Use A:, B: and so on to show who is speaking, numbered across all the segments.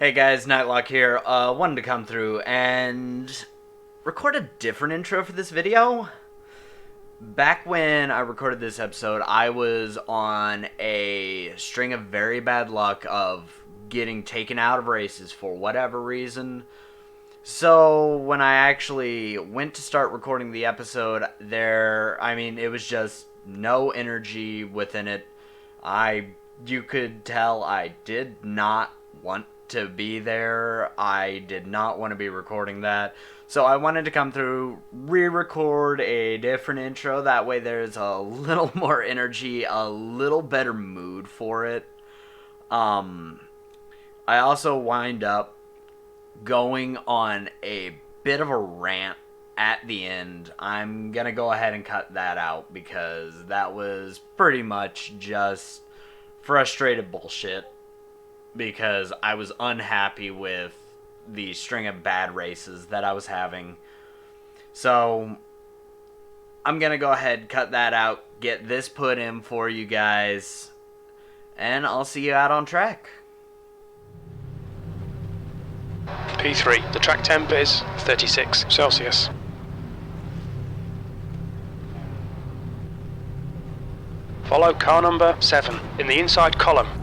A: Hey guys, Nightlock here. Wanted to come through and record a different intro for this video. Back when I recorded this episode, I was on a string of very bad luck of getting taken out of races for whatever reason. So when I actually went to start recording the episode, it was just no energy within it. You could tell I did not want to be there. I did not want to be recording that. So I wanted to come through, re-record a different intro. That way there's a little more energy, a little better mood for it. I also wind up going on a bit of a rant at the end. I'm going to go ahead and cut that out because that was pretty much just frustrated bullshit. Because I was unhappy with the string of bad races that I was having. So I'm going to go ahead, cut that out, get this put in for you guys, and I'll see you out on track.
B: P3, the track temp is 36 Celsius. Follow car number 7 in the inside column.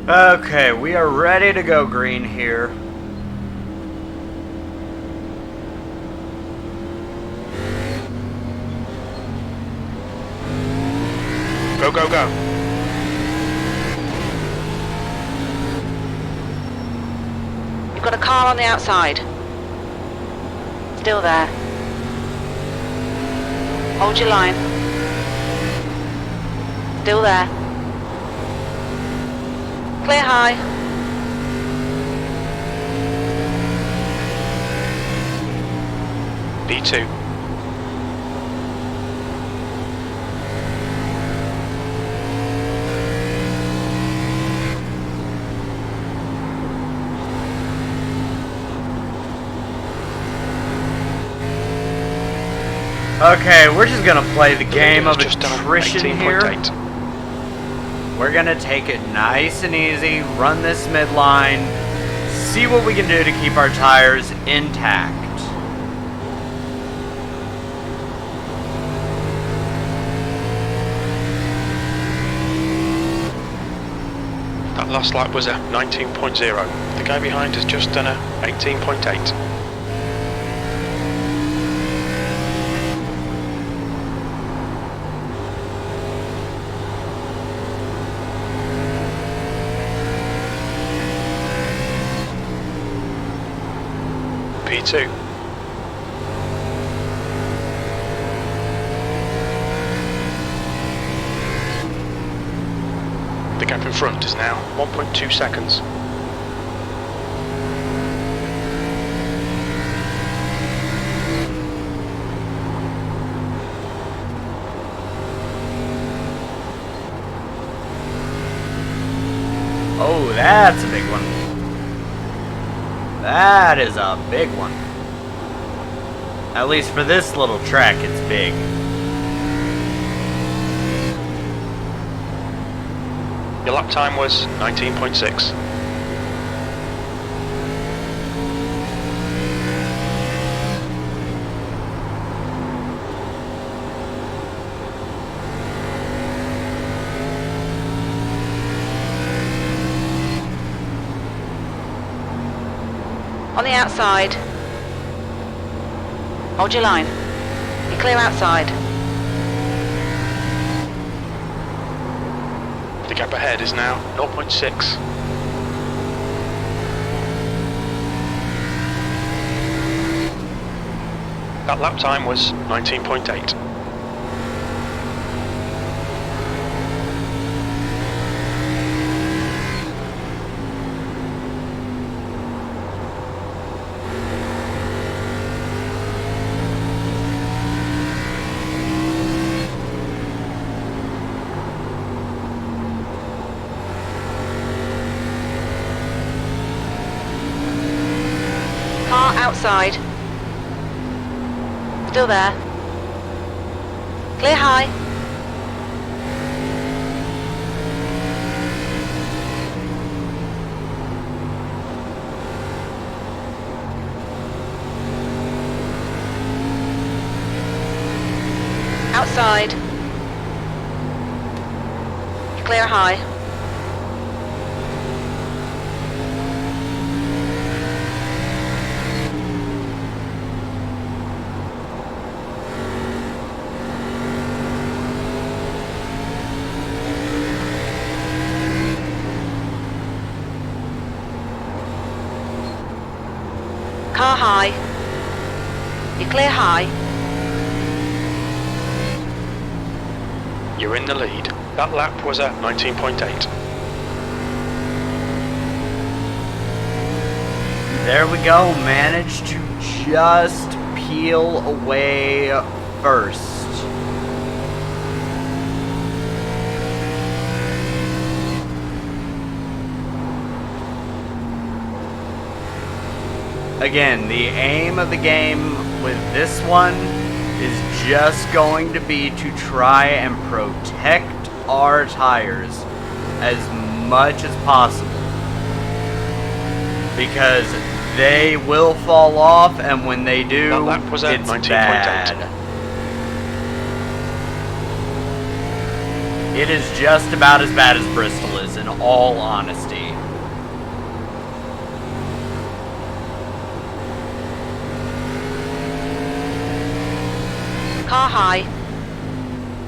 A: Okay, we are ready to go green here.
B: Go, go, go.
C: You've got a car on the outside. Still there. Hold your line. Still there. Clear high.
B: B2.
A: Okay, we're just gonna play the game of
B: Just done
A: attrition here.
B: 18.8.
A: We're gonna take it nice and easy, run this midline, see what we can do to keep our tires intact.
B: That last lap was a 19.0. The guy behind has just done a 18.8. P2. The gap in front is now 1.2 seconds.
A: Oh, that's a big one. That is a big one. At least for this little track, it's big.
B: Your lap time was 19.6.
C: On the outside. Hold your line. You're clear outside.
B: The gap ahead is now 0.6. That lap time was 19.8.
C: Car outside. Still there. Clear high. Outside. Clear high. Car high. You're clear high.
B: You're in the lead. That lap was at 19.8.
A: There we go. Managed to just peel away first. Again, the aim of the game with this one is just going to be to try and protect our tires as much as possible. Because they will fall off, and when they do,
B: That lap was at
A: it's
B: 19.8.
A: bad. It is just about as bad as Bristol is, in all honesty.
C: Car high.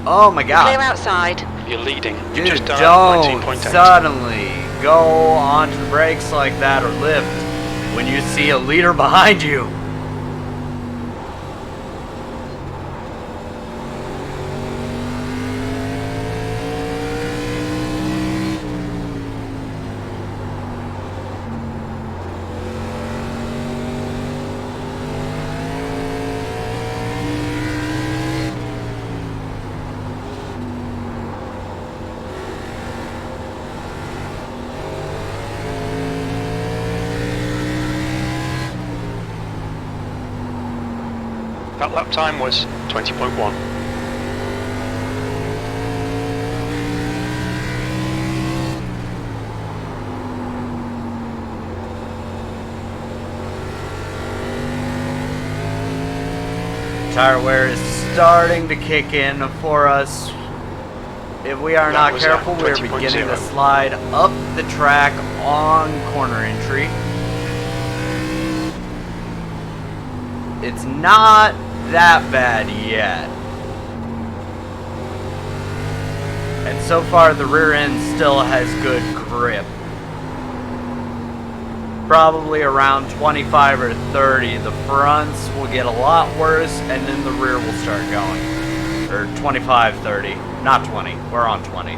A: Oh my god.
C: Clear outside.
B: You're leading. You're
A: Dude,
B: just done
A: don't
B: 19.8.
A: suddenly go onto the brakes like that or lift when you see a leader behind you.
B: That lap time was 20.1.
A: Tire wear is starting to kick in for us. If we are
B: That
A: not
B: was
A: careful,
B: at
A: we are
B: 20.0.
A: beginning to slide up the track on corner entry. It's not that bad yet. And so far the rear end still has good grip. Probably around 25 or 30. The fronts will get a lot worse, and then the rear will start going. Or 25, 30. Not 20. We're on 20.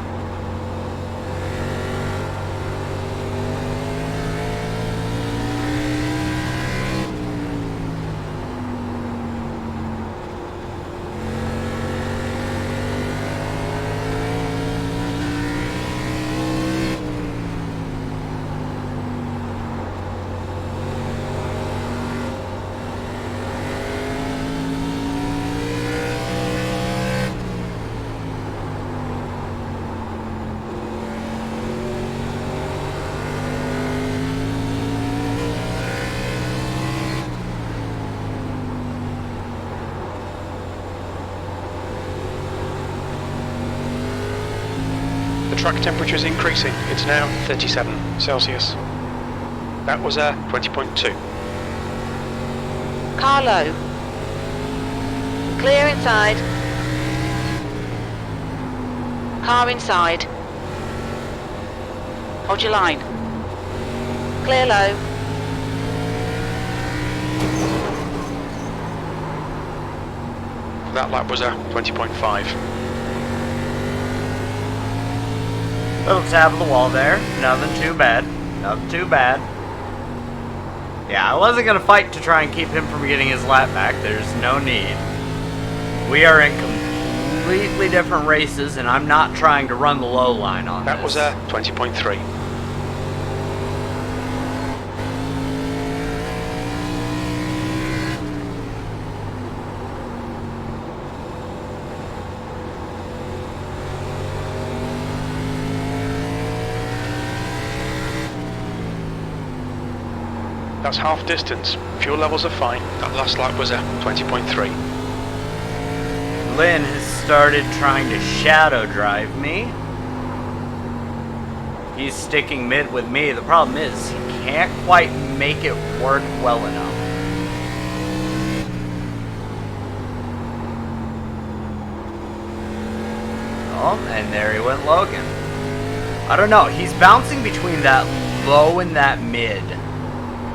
B: The track temperature is increasing. It's now 37 Celsius. That was 20.2.
C: Car low. Clear inside. Car inside. Hold your line. Clear low.
B: That lap was a 20.5.
A: Little tap of the wall there. Nothing too bad. Nothing too bad. Yeah, I wasn't going to fight to try and keep him from getting his lap back. There's no need. We are in completely different races, and I'm not trying to run the low line on
B: That
A: this.
B: was a 20.3. That's half distance. Fuel levels are fine. That last lap was a 20.3.
A: Lynn has started trying to shadow drive me. He's sticking mid with me. The problem is he can't quite make it work well enough. Oh, and there he went Logan. I don't know. He's bouncing between that low and that mid.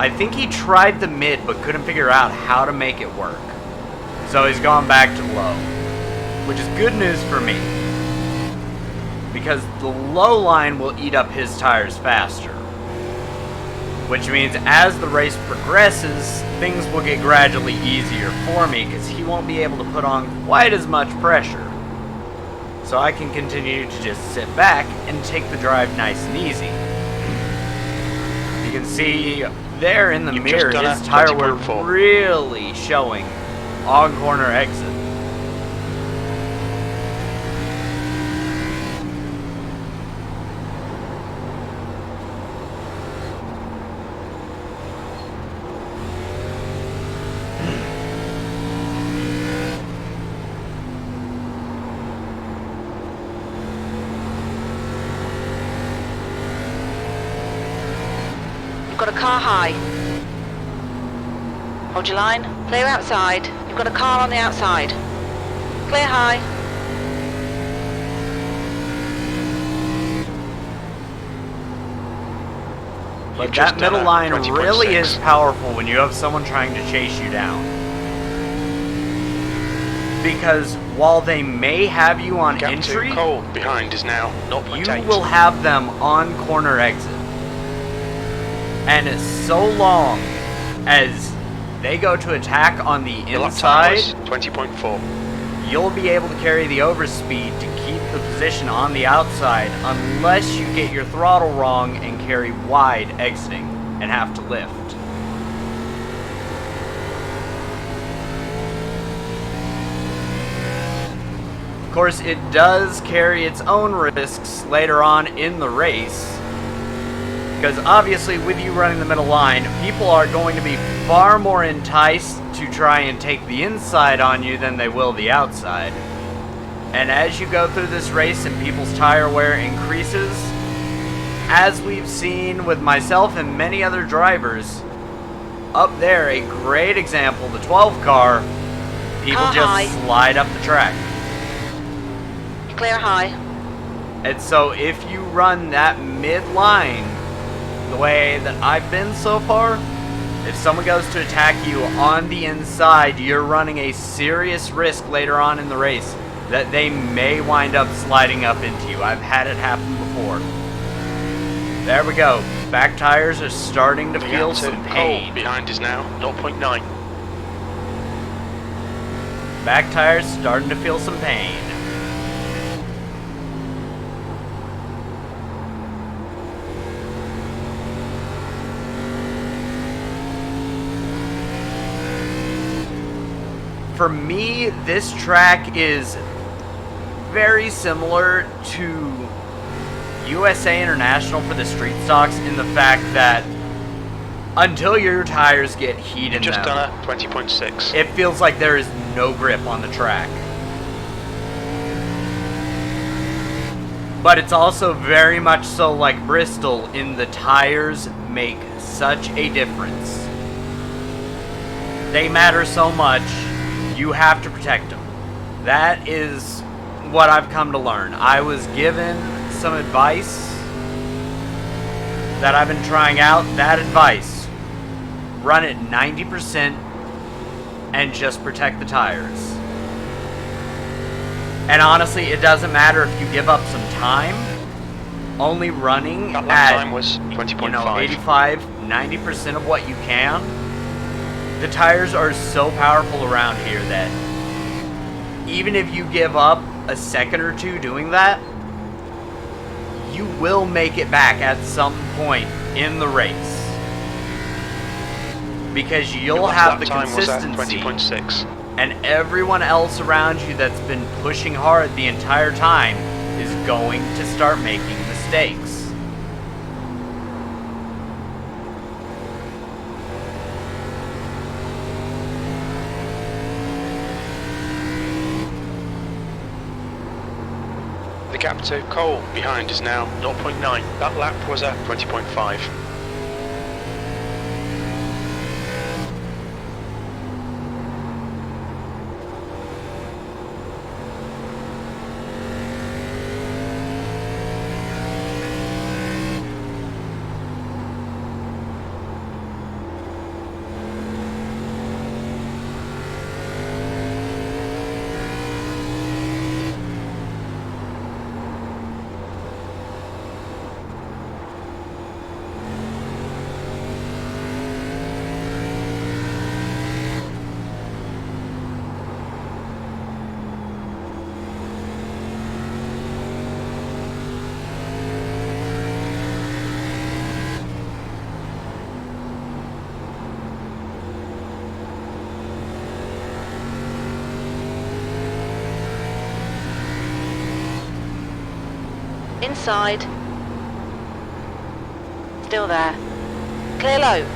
A: I think he tried the mid but couldn't figure out how to make it work. So he's gone back to low, which is good news for me, because the low line will eat up his tires faster, which means as the race progresses, things will get gradually easier for me because he won't be able to put on quite as much pressure. So I can continue to just sit back and take the drive nice and easy. You can see there in the
B: You've
A: mirror,
B: just done
A: his
B: a
A: tire wear
B: 20.4.
A: really showing on corner exit.
C: You've got a car high. Hold your line. Clear outside. You've got a car on the outside. Clear high.
A: But
B: You've just
A: that
B: done
A: middle
B: a
A: line
B: 20.6.
A: really is powerful when you have someone trying to chase you down. Because while they may have you on
B: Gap
A: entry,
B: to Cole behind is now 0.8.
A: you will have them on corner exit. And as so long as they go to attack on the
B: The lap time
A: inside,
B: was 20.4.
A: you'll be able to carry the overspeed to keep the position on the outside unless you get your throttle wrong and carry wide exiting and have to lift. Of course, it does carry its own risks later on in the race, because obviously with you running the middle line, people are going to be far more enticed to try and take the inside on you than they will the outside. And as you go through this race and people's tire wear increases, as we've seen with myself and many other drivers, up there, a great example, the 12 car, people
C: Car
A: just
C: high.
A: slide up the track.
C: Clear high.
A: And so if you run that mid-line the way that I've been so far, if someone goes to attack you on the inside, you're running a serious risk later on in the race that they may wind up sliding up into you. I've had it happen before. There we go. Back tires are starting to
B: The
A: feel
B: gap to
A: some
B: Cole
A: pain.
B: behind is now 0.9.
A: Back tires starting to feel some pain. For me, this track is very similar to USA International for the street stocks in the fact that until your tires get heat in
B: Just
A: them,
B: done a 20.6.
A: it feels like there is no grip on the track. But it's also very much so like Bristol in the tires make such a difference. They matter so much, you have to protect them. That is what I've come to learn. I was given some advice that I've been trying out. That advice, run it 90% and just protect the tires. And honestly, it doesn't matter if you give up some time. Only running
B: That
A: at
B: lap time was 20.5.
A: 85, 90% of what you can. The tires are so powerful around here that even if you give up a second or two doing that, you will make it back at some point in the race. Because you'll have the consistency,
B: 20.6.
A: and everyone else around you that's been pushing hard the entire time is going to start making mistakes.
B: The gap to Cole behind is now 0.9. That lap was at 20.5.
C: Inside. Still there. Clear low.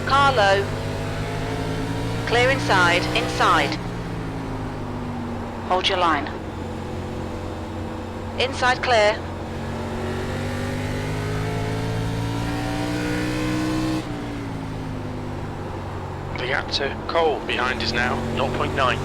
C: Car low. Clear inside. Inside. Hold your line. Inside clear.
B: The gap to Cole behind is now 0.9.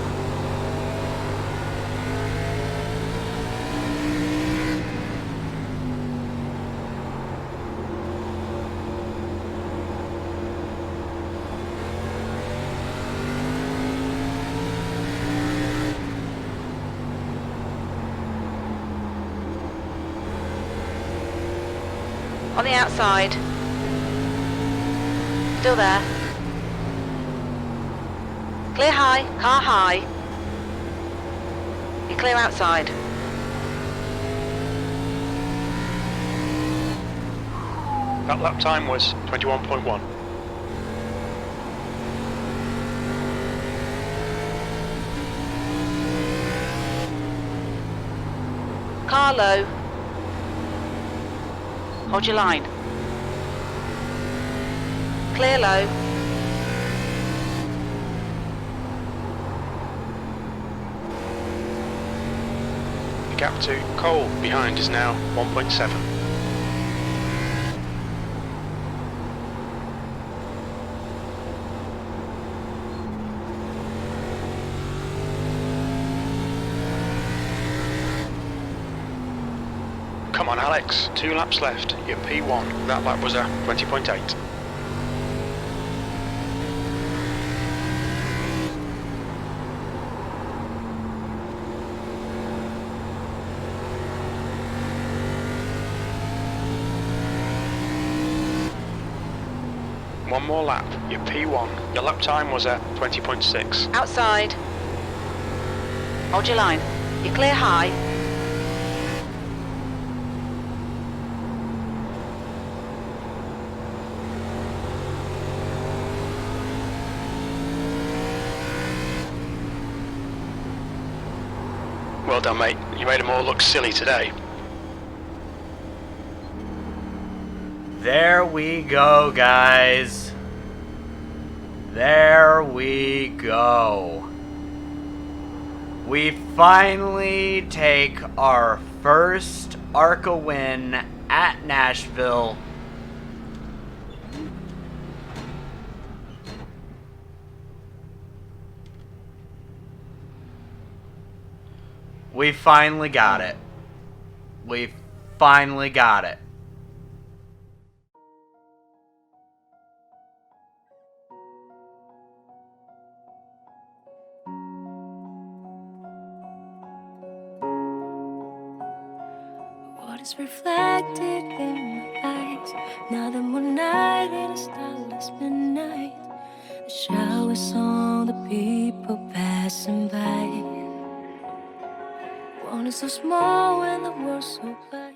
C: On the outside. Still there. Clear high, car high. You're clear outside.
B: That lap time was 21.1.
C: Car low. Hold your line. Clear low.
B: The gap to Cole behind is now 1.7. Come on, Alex. 2 laps left. You're P1. That lap was at 20.8. One more lap. You're P1. Your lap time was at 20.6.
C: Outside. Hold your line. You're clear high.
B: Well done, mate. You made them all look silly today.
A: There we go, guys. There we go. We finally take our first ARCA win at Nashville. We finally got it. We finally got it.
D: What is reflected in my eyes? Another moon night in a starless midnight. The showers on the people passing by. One is so small and the world's so wide.